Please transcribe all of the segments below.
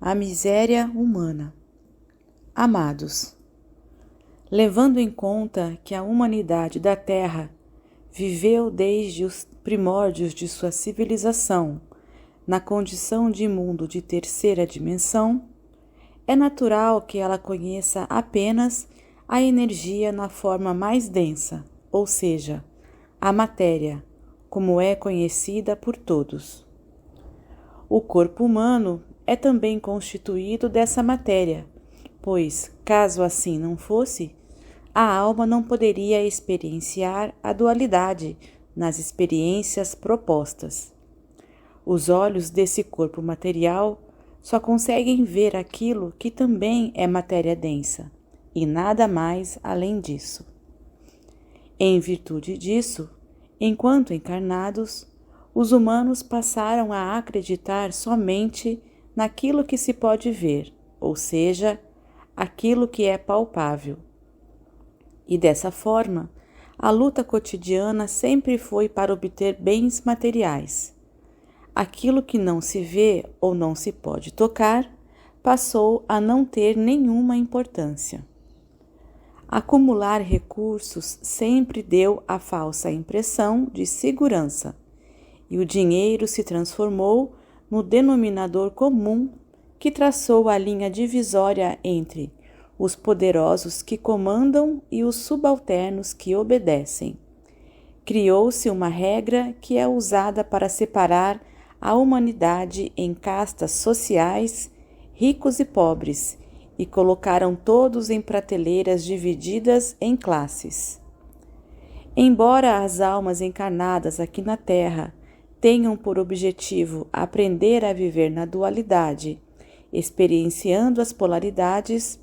A miséria humana. Amados, levando em conta que a humanidade da Terra viveu desde os primórdios de sua civilização na condição de mundo de terceira dimensão, é natural que ela conheça apenas a energia na forma mais densa, ou seja, a matéria, como é conhecida por todos. O corpo humano é também constituído dessa matéria, pois, caso assim não fosse, a alma não poderia experienciar a dualidade nas experiências propostas. Os olhos desse corpo material só conseguem ver aquilo que também é matéria densa, e nada mais além disso. Em virtude disso, enquanto encarnados, os humanos passaram a acreditar somente naquilo que se pode ver, ou seja, aquilo que é palpável. E dessa forma, a luta cotidiana sempre foi para obter bens materiais. Aquilo que não se vê ou não se pode tocar passou a não ter nenhuma importância. Acumular recursos sempre deu a falsa impressão de segurança, e o dinheiro se transformou no denominador comum que traçou a linha divisória entre os poderosos que comandam e os subalternos que obedecem. Criou-se uma regra que é usada para separar a humanidade em castas sociais, ricos e pobres, e colocaram todos em prateleiras divididas em classes. Embora as almas encarnadas aqui na Terra tenham por objetivo aprender a viver na dualidade, experienciando as polaridades,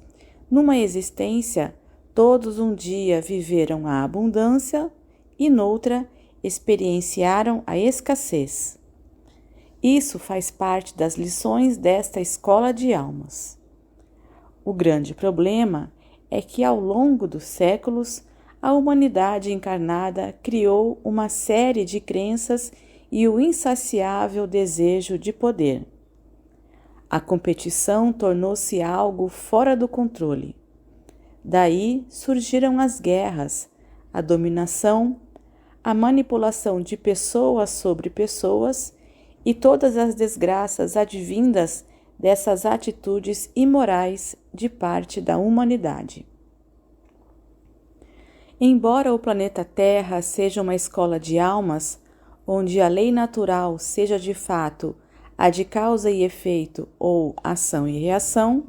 numa existência, todos um dia viveram a abundância e noutra experienciaram a escassez. Isso faz parte das lições desta escola de almas. O grande problema é que, ao longo dos séculos, a humanidade encarnada criou uma série de crenças e o insaciável desejo de poder. A competição tornou-se algo fora do controle. Daí surgiram as guerras, a dominação, a manipulação de pessoas sobre pessoas e todas as desgraças advindas dessas atitudes imorais de parte da humanidade. Embora o planeta Terra seja uma escola de almas, onde a lei natural seja de fato a de causa e efeito ou ação e reação,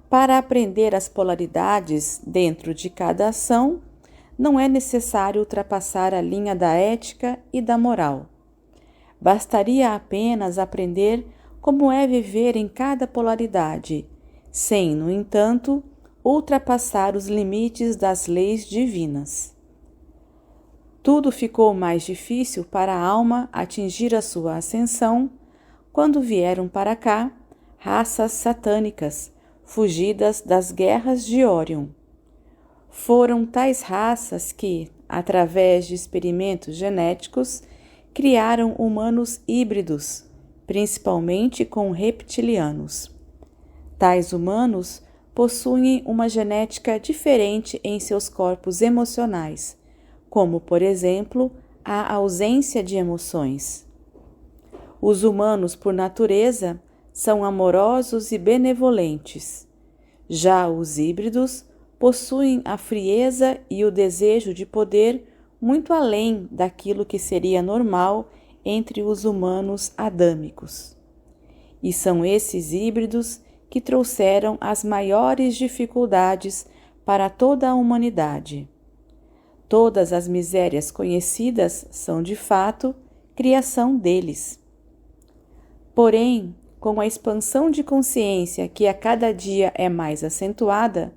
para aprender as polaridades dentro de cada ação, não é necessário ultrapassar a linha da ética e da moral. Bastaria apenas aprender como é viver em cada polaridade, sem, no entanto, ultrapassar os limites das leis divinas. Tudo ficou mais difícil para a alma atingir a sua ascensão quando vieram para cá raças satânicas, fugidas das guerras de Órion. Foram tais raças que, através de experimentos genéticos, criaram humanos híbridos, principalmente com reptilianos. Tais humanos possuem uma genética diferente em seus corpos emocionais, como, por exemplo, a ausência de emoções. Os humanos, por natureza, são amorosos e benevolentes. Já os híbridos possuem a frieza e o desejo de poder muito além daquilo que seria normal entre os humanos adâmicos. E são esses híbridos que trouxeram as maiores dificuldades para toda a humanidade. Todas as misérias conhecidas são, de fato, criação deles. Porém, com a expansão de consciência que a cada dia é mais acentuada,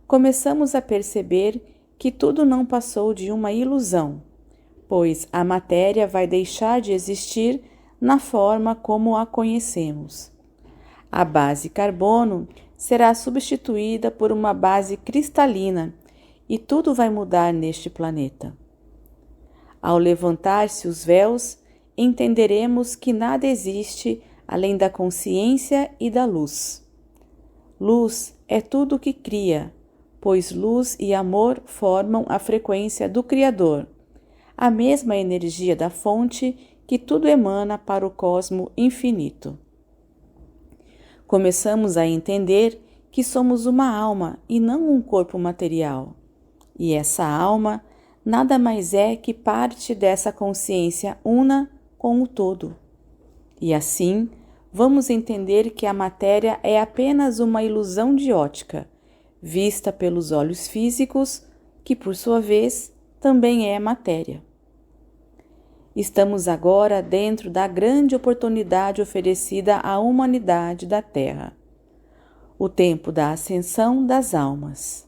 começamos a perceber que tudo não passou de uma ilusão, pois a matéria vai deixar de existir na forma como a conhecemos. A base carbono será substituída por uma base cristalina e tudo vai mudar neste planeta. Ao levantar-se os véus, entenderemos que nada existe além da consciência e da luz. Luz é tudo o que cria, pois luz e amor formam a frequência do Criador, a mesma energia da fonte que tudo emana para o cosmo infinito. Começamos a entender que somos uma alma e não um corpo material. E essa alma nada mais é que parte dessa consciência una com o todo. E assim, vamos entender que a matéria é apenas uma ilusão de ótica, vista pelos olhos físicos, que por sua vez também é matéria. Estamos agora dentro da grande oportunidade oferecida à humanidade da Terra, o tempo da ascensão das almas.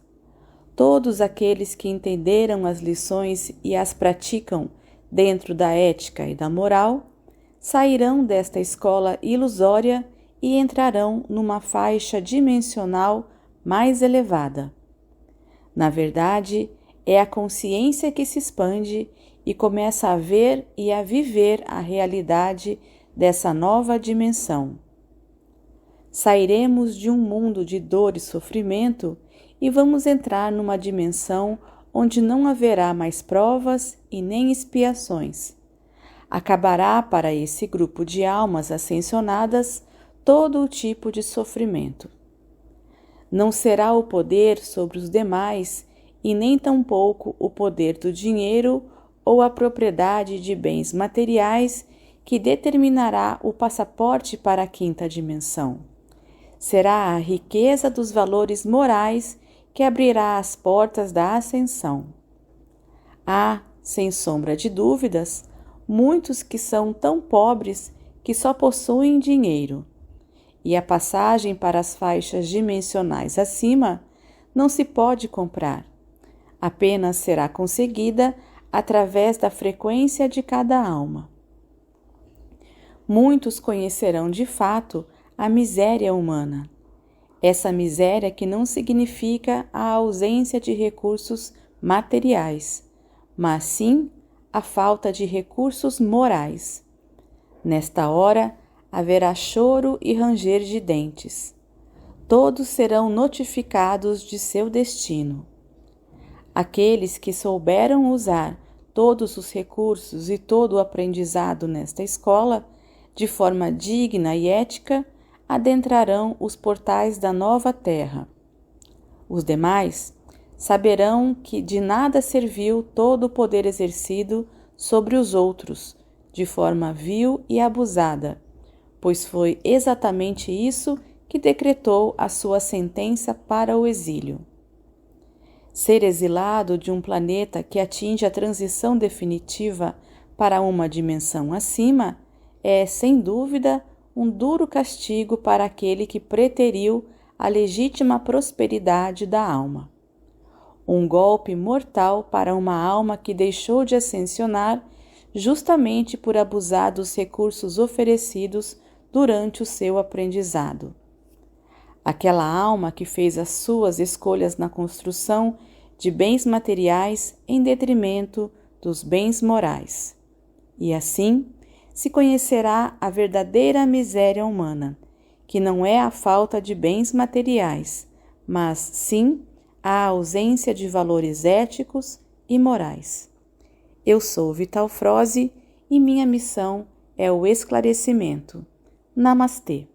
Todos aqueles que entenderam as lições e as praticam dentro da ética e da moral, sairão desta escola ilusória e entrarão numa faixa dimensional mais elevada. Na verdade, é a consciência que se expande e começa a ver e a viver a realidade dessa nova dimensão. Sairemos de um mundo de dor e sofrimento e vamos entrar numa dimensão onde não haverá mais provas e nem expiações. Acabará para esse grupo de almas ascensionadas todo o tipo de sofrimento. Não será o poder sobre os demais e nem tampouco o poder do dinheiro ou a propriedade de bens materiais que determinará o passaporte para a quinta dimensão. Será a riqueza dos valores morais que abrirá as portas da ascensão. Há, sem sombra de dúvidas, muitos que são tão pobres que só possuem dinheiro, e a passagem para as faixas dimensionais acima não se pode comprar, apenas será conseguida através da frequência de cada alma. Muitos conhecerão de fato a miséria humana, essa miséria que não significa a ausência de recursos materiais, mas sim a falta de recursos morais. Nesta hora haverá choro e ranger de dentes. Todos serão notificados de seu destino. Aqueles que souberam usar todos os recursos e todo o aprendizado nesta escola, de forma digna e ética, adentrarão os portais da nova terra. Os demais saberão que de nada serviu todo o poder exercido sobre os outros, de forma vil e abusada, pois foi exatamente isso que decretou a sua sentença para o exílio. Ser exilado de um planeta que atinge a transição definitiva para uma dimensão acima é, sem dúvida, um duro castigo para aquele que preteriu a legítima prosperidade da alma. Um golpe mortal para uma alma que deixou de ascensionar justamente por abusar dos recursos oferecidos durante o seu aprendizado. Aquela alma que fez as suas escolhas na construção de bens materiais em detrimento dos bens morais. E assim se conhecerá a verdadeira miséria humana, que não é a falta de bens materiais, mas sim a ausência de valores éticos e morais. Eu sou Vital Froze e minha missão é o esclarecimento. Namastê.